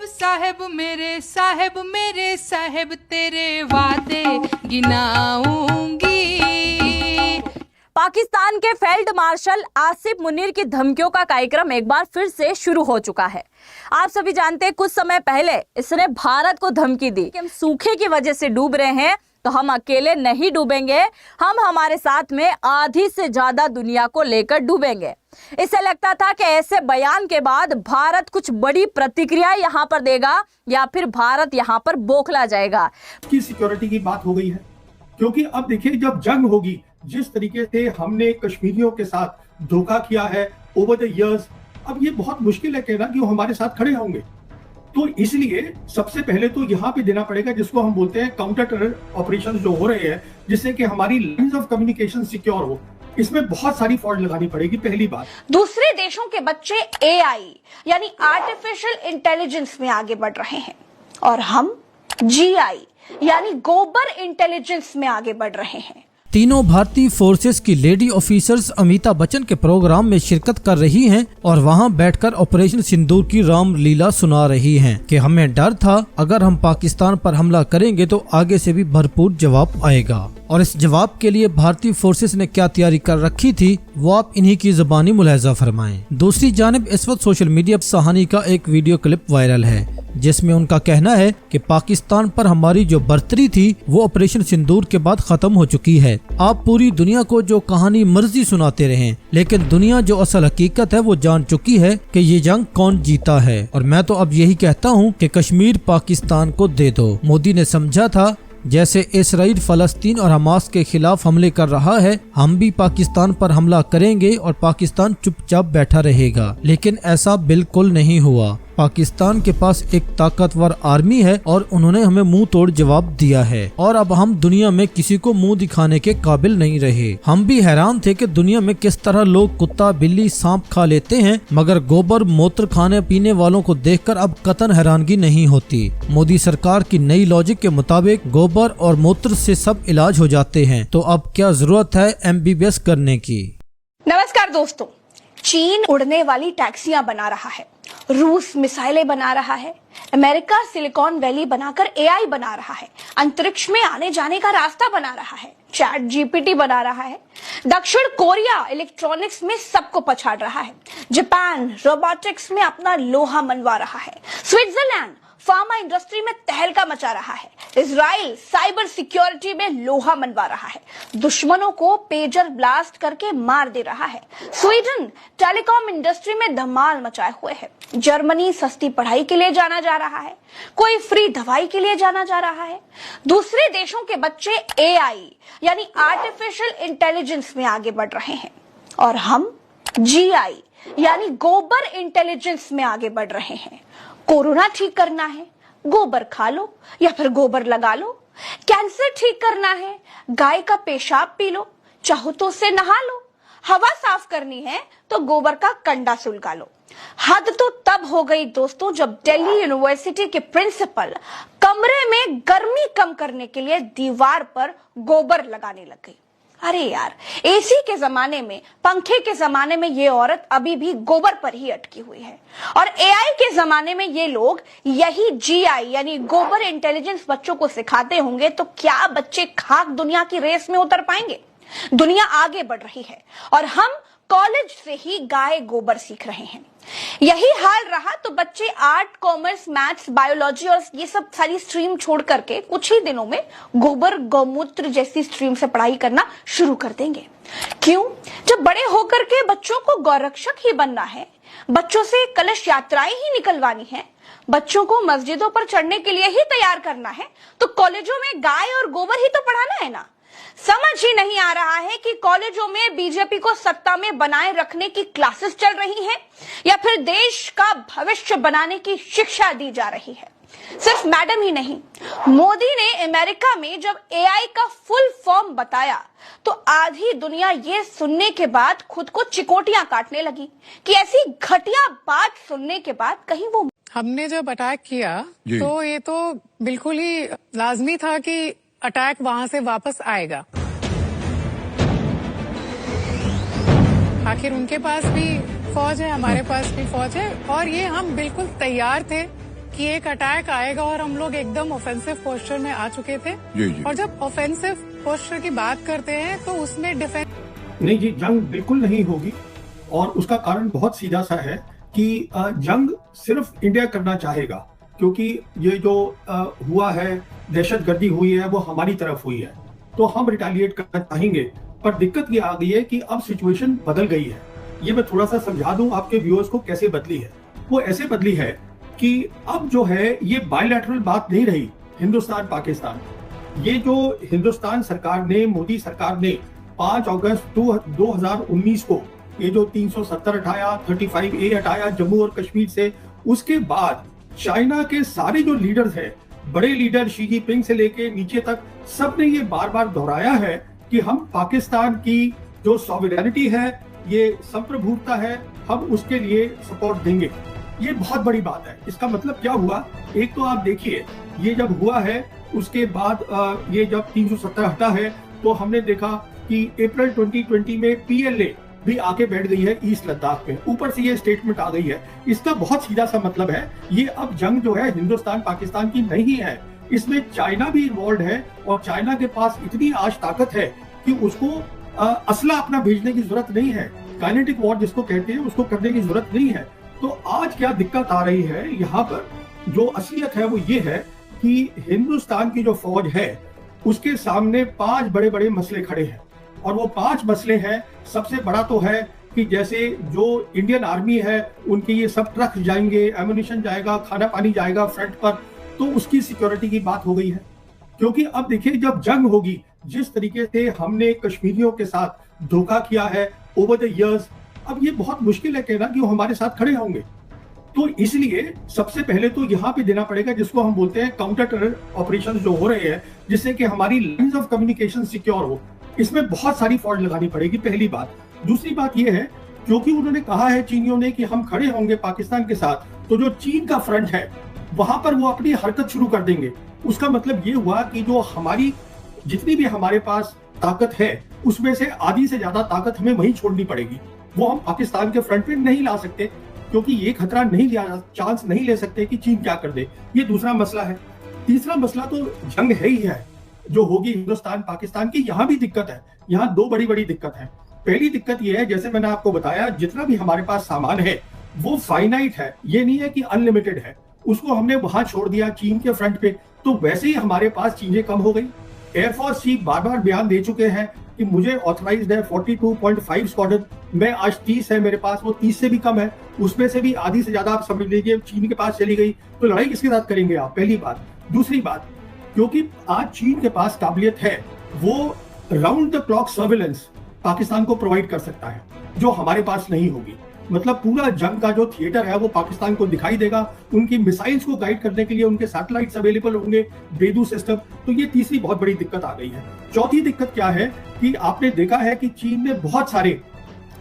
साहेब मेरे साहेब तेरे वादे गिनाऊंगी। पाकिस्तान के फील्ड मार्शल आसिफ मुनीर की धमकियों का कार्यक्रम एक बार फिर से शुरू हो चुका है। आप सभी जानते हैं कुछ समय पहले इसने भारत को धमकी दी कि हम सूखे की वजह से डूब रहे हैं तो हम अकेले नहीं डूबेंगे, हम हमारे साथ में आधी से ज्यादा दुनिया को लेकर डूबेंगे। इसे लगता था कि ऐसे बयान के बाद भारत कुछ बड़ी प्रतिक्रिया यहाँ पर देगा या फिर भारत यहाँ पर बौखला जाएगा। की सिक्योरिटी की बात हो गई है, क्योंकि अब देखिए जब जंग होगी, जिस तरीके से हमने कश्मीरियों के साथ धोखा किया है ओवर द इयर्स, अब ये बहुत मुश्किल है कहना कि वो हमारे साथ खड़े होंगे। तो इसलिए सबसे पहले तो यहाँ पे देना पड़ेगा जिसको हम बोलते हैं काउंटर टेरर ऑपरेशन जो हो रहे हैं, जिससे कि हमारी लाइंस ऑफ कम्युनिकेशन सिक्योर हो। इसमें बहुत सारी फॉल्ट लगानी पड़ेगी, पहली बात। दूसरे देशों के बच्चे एआई यानी आर्टिफिशियल इंटेलिजेंस में आगे बढ़ रहे हैं और हम जीआई यानी गोबर इंटेलिजेंस में आगे बढ़ रहे हैं। तीनों भारतीय फोर्सेस की लेडी ऑफिसर्स अमिताभ बच्चन के प्रोग्राम में शिरकत कर रही हैं और वहां बैठकर ऑपरेशन सिंदूर की रामलीला सुना रही हैं कि हमें डर था अगर हम पाकिस्तान पर हमला करेंगे तो आगे से भी भरपूर जवाब आएगा। और इस जवाब के लिए भारतीय फोर्सेस ने क्या तैयारी कर रखी थी वो आप इन्हीं की ज़बानी मुलाहिजा फरमाएं। दूसरी जानिब इस वक्त सोशल मीडिया पर सहानी का एक वीडियो क्लिप वायरल है जिसमें उनका कहना है कि पाकिस्तान पर हमारी जो बर्तरी थी वो ऑपरेशन सिंदूर के बाद खत्म हो चुकी है। आप पूरी दुनिया को जो कहानी मर्जी सुनाते रहें, लेकिन दुनिया जो असल हकीकत है वो जान चुकी है कि ये जंग कौन जीता है। और मैं तो अब यही कहता हूँ कि कश्मीर पाकिस्तान को दे दो। मोदी ने समझा था जैसे इसराइल फलस्तीन और हमास के खिलाफ हमले कर रहा है, हम भी पाकिस्तान पर हमला करेंगे और पाकिस्तान चुपचाप बैठा रहेगा, लेकिन ऐसा बिल्कुल नहीं हुआ। पाकिस्तान के पास एक ताकतवर आर्मी है और उन्होंने हमें मुंह तोड़ जवाब दिया है और अब हम दुनिया में किसी को मुंह दिखाने के काबिल नहीं रहे। हम भी हैरान थे कि दुनिया में किस तरह लोग कुत्ता बिल्ली सांप खा लेते हैं, मगर गोबर मूत्र खाने पीने वालों को देखकर अब कतन हैरानगी नहीं होती। मोदी सरकार की नई लॉजिक के मुताबिक गोबर और मूत्र से सब इलाज हो जाते हैं, तो अब क्या जरूरत है MBBS करने की। नमस्कार दोस्तों, चीन उड़ने वाली टैक्सियां बना रहा है, रूस मिसाइलें बना रहा है, अमेरिका सिलिकॉन वैली बनाकर एआई बना रहा है, अंतरिक्ष में आने जाने का रास्ता बना रहा है, चैट जीपीटी बना रहा है, दक्षिण कोरिया इलेक्ट्रॉनिक्स में सबको पछाड़ रहा है, जापान रोबोटिक्स में अपना लोहा मनवा रहा है, स्विट्जरलैंड फार्मा इंडस्ट्री में तहलका मचा रहा है, इजराइल साइबर सिक्योरिटी में लोहा मनवा रहा है, दुश्मनों को पेजर ब्लास्ट करके मार दे रहा है, स्वीडन टेलीकॉम इंडस्ट्री में धमाल मचाए हुए है, जर्मनी सस्ती पढ़ाई के लिए जाना जा रहा है, कोई फ्री दवाई के लिए जाना जा रहा है। दूसरे देशों के बच्चे एआई यानी आर्टिफिशियल इंटेलिजेंस में आगे बढ़ रहे हैं और हम जीआई यानी गोबर इंटेलिजेंस में आगे बढ़ रहे हैं। कोरोना ठीक करना है, गोबर खा लो या फिर गोबर लगा लो। कैंसर ठीक करना है, गाय का पेशाब पी लो, चाहो तो उससे नहा लो। हवा साफ करनी है तो गोबर का कंडा सुलगा लो। हद तो तब हो गई दोस्तों जब दिल्ली यूनिवर्सिटी के प्रिंसिपल कमरे में गर्मी कम करने के लिए दीवार पर गोबर लगाने लग गई। अरे यार, एसी के जमाने में, पंखे के जमाने में ये औरत अभी भी गोबर पर ही अटकी हुई है और एआई के जमाने में ये लोग यही जीआई यानी गोबर इंटेलिजेंस बच्चों को सिखाते होंगे तो क्या बच्चे खाक दुनिया की रेस में उतर पाएंगे। दुनिया आगे बढ़ रही है और हम कॉलेज से ही गाय गोबर सीख रहे हैं। यही हाल रहा तो बच्चे आर्ट कॉमर्स मैथ्स बायोलॉजी और ये सब सारी स्ट्रीम छोड़ करके कुछ ही दिनों में गोबर गौमूत्र जैसी स्ट्रीम से पढ़ाई करना शुरू कर देंगे। क्यों? जब बड़े होकर के बच्चों को गौरक्षक ही बनना है, बच्चों से कलश यात्राएं ही निकलवानी है, बच्चों को मस्जिदों पर चढ़ने के लिए ही तैयार करना है, तो कॉलेजों में गाय और गोबर ही तो पढ़ाना है ना। समझ ही नहीं आ रहा है कि कॉलेजों में बीजेपी को सत्ता में बनाए रखने की क्लासेस चल रही हैं या फिर देश का भविष्य बनाने की शिक्षा दी जा रही है। सिर्फ मैडम ही नहीं, मोदी ने अमेरिका में जब एआई का फुल फॉर्म बताया तो आधी दुनिया ये सुनने के बाद खुद को चिकोटियां काटने लगी कि ऐसी घटिया बात सुनने के बाद कहीं वो। हमने जब अटैक किया तो ये तो बिल्कुल ही लाजमी था कि अटैक वहां से वापस आएगा। आखिर उनके पास भी फौज है, हमारे पास भी फौज है और ये हम बिल्कुल तैयार थे कि एक अटैक आएगा और हम लोग एकदम ऑफेंसिव पोस्चर में आ चुके थे। जी। और जब ऑफेंसिव पोस्चर की बात करते हैं तो उसमें डिफेंस नहीं जी, जंग बिल्कुल नहीं होगी और उसका कारण बहुत सीधा सा है कि जंग सिर्फ इंडिया करना चाहेगा, क्योंकि ये जो हुआ है, दहशतगर्दी हुई है, वो हमारी तरफ हुई है, तो हम रिटेलिएट करना चाहेंगे। पर दिक्कत ये आ गई है कि अब सिचुएशन बदल गई है। ये मैं थोड़ा सा समझा दूं आपके व्यूअर्स को कैसे बदली है। वो ऐसे बदली है कि अब जो है ये बायलैटरल बात नहीं रही हिंदुस्तान पाकिस्तान। ये जो हिंदुस्तान सरकार ने, मोदी सरकार ने 5 अगस्त 2019 को ये जो 370 हटाया, 35A हटाया जम्मू और कश्मीर से, उसके बाद चाइना के सारे जो लीडर्स हैं, बड़े लीडर शी जिनपिंग से लेके नीचे तक, सबने ये बार बार दोहराया है कि हम पाकिस्तान की जो सॉवरेनिटी है, ये संप्रभुता है, हम उसके लिए सपोर्ट देंगे। ये बहुत बड़ी बात है। इसका मतलब क्या हुआ, एक तो आप देखिए ये जब हुआ है उसके बाद ये जब 370 हटा है तो हमने देखा कि अप्रैल 2020 में PLA भी आके बैठ गई है ईस्ट लद्दाख में, ऊपर से ये स्टेटमेंट आ गई है। इसका बहुत सीधा सा मतलब है ये अब जंग जो है हिंदुस्तान पाकिस्तान की नहीं है, इसमें चाइना भी इन्वॉल्व है और चाइना के पास इतनी आज ताकत है कि उसको असला अपना भेजने की जरूरत नहीं है, काइनेटिक वॉर जिसको कहते हैं उसको करने की जरूरत नहीं है। तो आज क्या दिक्कत आ रही है यहाँ पर, जो असलियत है वो ये है कि हिंदुस्तान की जो फौज है उसके सामने 5 बड़े बड़े मसले खड़े हैं और वो 5 मसले हैं। सबसे बड़ा तो है कि जैसे जो इंडियन आर्मी है उनके ये सब ट्रक जाएंगे, एम्युनिशन जाएगा, खाना पानी जाएगा फ्रंट पर, तो उसकी सिक्योरिटी की बात हो गई है। क्योंकि अब देखिए जब जंग होगी, जिस तरीके से हमने कश्मीरियों के साथ धोखा किया है ओवर द इयर्स, अब ये बहुत मुश्किल है कहना कि वो हमारे साथ खड़े होंगे। तो इसलिए सबसे पहले तो यहाँ पे देना पड़ेगा जिसको हम बोलते हैं काउंटर टेरर ऑपरेशन जो हो रहे हैं, जिससे कि हमारी लाइंस ऑफ कम्युनिकेशन सिक्योर हो। इसमें बहुत सारी फौज लगानी पड़ेगी, पहली बात। दूसरी बात यह है, क्योंकि उन्होंने कहा है चीनियों ने कि हम खड़े होंगे पाकिस्तान के साथ, तो जो चीन का फ्रंट है वहां पर वो अपनी हरकत शुरू कर देंगे। उसका मतलब ये हुआ कि जो हमारी जितनी भी हमारे पास ताकत है उसमें से आधी से ज्यादा ताकत हमें वहीं छोड़नी पड़ेगी। वो हम पाकिस्तान के फ्रंट पे नहीं ला सकते, क्योंकि ये खतरा नहीं लिया, चांस नहीं ले सकते कि चीन क्या कर दे। ये दूसरा मसला है। तीसरा मसला तो जंग है ही है जो होगी हिंदुस्तान पाकिस्तान की। यहाँ भी दिक्कत है, यहाँ 2 बड़ी बड़ी दिक्कत है। पहली दिक्कत ये है, जैसे मैंने आपको बताया, जितना भी हमारे पास सामान है वो फाइनाइट है, ये नहीं है कि अनलिमिटेड है। उसको हमने वहां छोड़ दिया चीन के फ्रंट पे, तो वैसे ही हमारे पास चीजें कम हो गई। एयरफोर्स चीफ बार बार बयान दे चुके हैं कि मुझे ऑथराइज्ड है 42.5 स्क्वाड्रन, मैं आज 30 है मेरे पास, वो 30 से भी कम है, उसमें से भी आधी से ज्यादा आप समझ लीजिए चीन के पास चली गई, तो लड़ाई किसके साथ करेंगे आप, पहली बात। दूसरी बात, क्योंकि आज चीन के पास काबिलियत है, वो round the clock surveillance Pakistan को प्रोवाइड कर सकता है, जो हमारे पास नहीं होगी। मतलब पूरा जंग का जो थिएटर है वो पाकिस्तान को दिखाई देगा। उनकी मिसाइल्स को गाइड करने के लिए उनके सैटेलाइट्स अवेलेबल होंगे, बेदू सिस्टम। तो ये तीसरी बहुत बड़ी दिक्कत आ गई है। चौथी दिक्कत क्या है कि आपने देखा है कि चीन ने बहुत सारे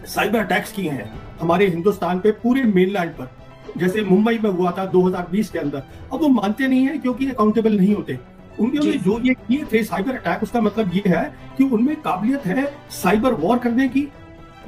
साइबर अटैक्स किए हैं हमारे हिंदुस्तान पे, पूरे मेनलैंड पर, जैसे मुंबई में हुआ था 2020 के अंदर। अब वो मानते नहीं है क्योंकि अकाउंटेबल नहीं होते। उन्होंने जो ये किए थे साइबर अटैक, उसका मतलब ये है कि उनमें काबिलियत है साइबर वॉर करने की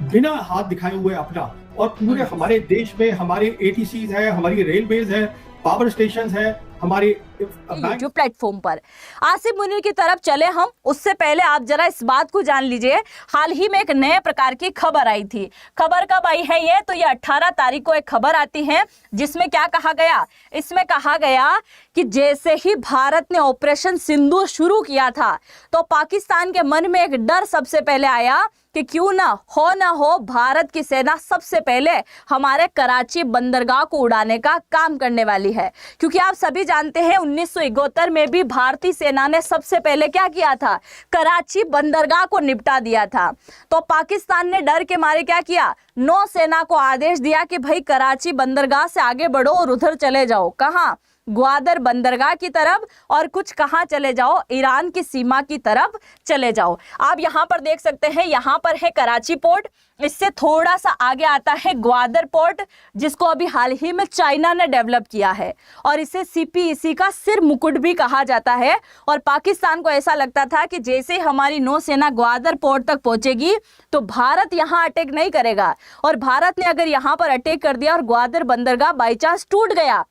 बिना हाथ दिखाए हुए अपना। और पूरे हमारे देश में हमारे ATCs है, हमारी रेलवेज है, पावर स्टेशंस है, हमारे यूट्यूब प्लेटफॉर्म पर। आसिफ मुनीर की तरफ चले हम, उससे पहले आप जरा इस बात को जान लीजिए, हाल ही में एक नए प्रकार की खबर आई थी। खबर कब आई है ये? तो ये 18 तारीख को एक खबर आती है जिसमें क्या कहा गया, इसमें कहा गया कि जैसे ही भारत ने ऑपरेशन सिंदूर शुरू किया था तो पाकिस्तान के मन में एक डर सबसे पहले आया कि क्यों ना हो भारत की सेना सबसे पहले हमारे कराची बंदरगाह को उड़ाने का काम करने वाली है। क्योंकि आप सभी जानते हैं 1971 में भी भारतीय सेना ने सबसे पहले क्या किया था, कराची बंदरगाह को निपटा दिया था। तो पाकिस्तान ने डर के मारे क्या किया, नौसेना को आदेश दिया कि भाई कराची बंदरगाह से आगे बढ़ो और उधर चले जाओ, कहां, ग्वादर बंदरगाह की तरफ, और कुछ कहां चले जाओ, ईरान की सीमा की तरफ चले जाओ। आप यहां पर देख सकते हैं, यहां पर है कराची पोर्ट, इससे थोड़ा सा आगे आता है ग्वादर पोर्ट, जिसको अभी हाल ही में चाइना ने डेवलप किया है, और इसे CPEC का सिर मुकुट भी कहा जाता है। और पाकिस्तान को ऐसा लगता था कि जैसे हमारी नौसेना ग्वादर पोर्ट तक पहुंचेगी तो भारत यहां अटैक नहीं करेगा, और भारत ने अगर यहां पर अटैक कर दिया और ग्वादर बंदरगाह बाई चांस टूट गया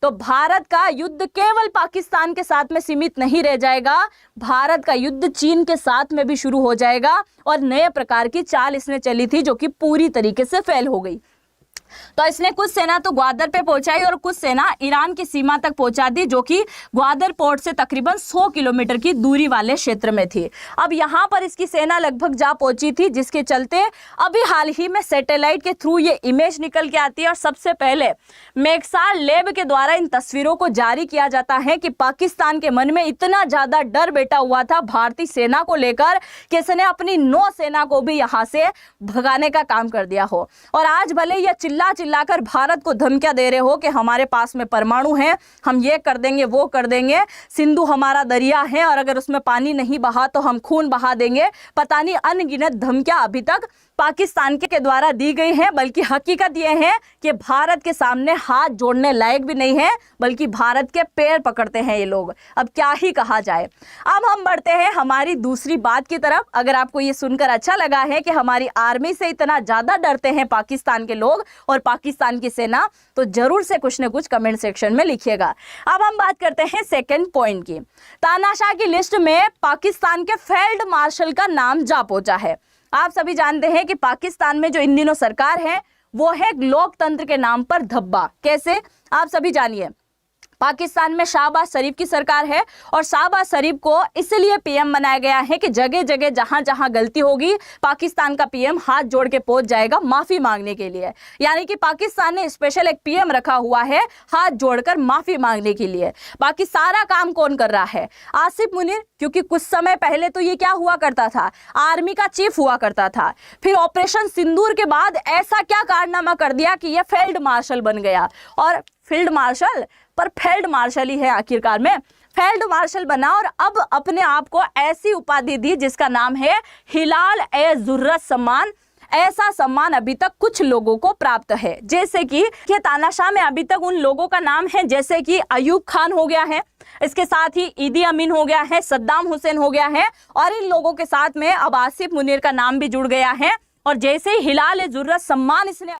तो भारत का युद्ध केवल पाकिस्तान के साथ में सीमित नहीं रह जाएगा, भारत का युद्ध चीन के साथ में भी शुरू हो जाएगा। और नए प्रकार की चाल इसने चली थी जो कि पूरी तरीके से फेल हो गई। तो इसने कुछ सेना तो ग्वादर पे पहुंचाई और कुछ सेना ईरान की सीमा तक पहुंचा दी, जो कि ग्वादर पोर्ट से तकरीबन 100 किलोमीटर की दूरी वाले क्षेत्र में थी। अब यहां पर इसकी सेना लगभग जा पहुंची थी, जिसके चलते अभी हाल ही में सैटेलाइट के थ्रू ये इमेज निकल के आती है और सबसे पहले मैक्सार लैब के द्वारा इन तस्वीरों को जारी किया जाता है कि पाकिस्तान के मन में इतना ज्यादा डर बैठा हुआ था भारतीय सेना को लेकर कि इसने अपनी नौसेना को भी यहां से भगाने का काम कर दिया हो। और आज भले यह चिल्लाकर भारत को धमकियां दे रहे हो कि हमारे पास में परमाणु है, हम ये कर देंगे वो कर देंगे, सिंधु हमारा दरिया है और अगर उसमें पानी नहीं बहा तो हम खून बहा देंगे, पता नहीं अनगिनत धमकियां अभी तक पाकिस्तान के द्वारा दी गई हैं, बल्कि हकीकत यह है कि भारत के सामने हाथ जोड़ने लायक भी नहीं है, बल्कि भारत के पैर पकड़ते हैं ये लोग। अब क्या ही कहा जाए। अब हम बढ़ते हैं हमारी दूसरी बात की तरफ। अगर आपको ये सुनकर अच्छा लगा है कि हमारी आर्मी से इतना ज्यादा डरते हैं पाकिस्तान के लोग और पाकिस्तान की सेना, तो जरूर से कुछ न कुछ कमेंट सेक्शन में लिखिएगा। अब हम बात करते हैं सेकेंड पॉइंट की। तानाशाह की लिस्ट में पाकिस्तान के फील्ड मार्शल का नाम जा पहुंचा है। आप सभी जानते हैं कि पाकिस्तान में जो इन दिनों सरकार है वो है लोकतंत्र के नाम पर धब्बा। कैसे, आप सभी जानिए। पाकिस्तान में शहबाज शरीफ की सरकार है और शहबाज शरीफ को इसलिए पीएम बनाया गया है कि जगह जगह जहां जहां गलती होगी पाकिस्तान का पीएम हाथ जोड़ के पहुंच जाएगा माफी मांगने के लिए। यानी कि पाकिस्तान ने स्पेशल एक पीएम रखा हुआ है हाथ जोड़कर माफी मांगने के लिए। बाकी सारा काम कौन कर रहा है? आसिफ मुनीर, क्योंकि कुछ समय पहले तो ये क्या हुआ करता था, आर्मी का चीफ हुआ करता था। फिर ऑपरेशन सिंदूर के बाद ऐसा क्या कारनामा कर दिया कि यह फील्ड मार्शल बन गया। और फील्ड मार्शल पर फील्ड मार्शल ही है आखिरकार में, फील्ड मार्शल बना और अब अपने आप को ऐसी उपाधि दी जिसका नाम है हिलाल ए जुर्रत सम्मान। ऐसा सम्मान अभी तक कुछ लोगों को प्राप्त है, जैसे कि तानाशाह में अभी तक उन लोगों का नाम है जैसे कि अयूब खान हो गया है, इसके साथ ही ईदी अमीन हो गया है, सद्दाम हुसैन हो गया है और इन लोगों के साथ में अब आसिफ मुनीर का नाम भी जुड़ गया है। और जैसे ही हिलाल ए जुर्रत सम्मान इसने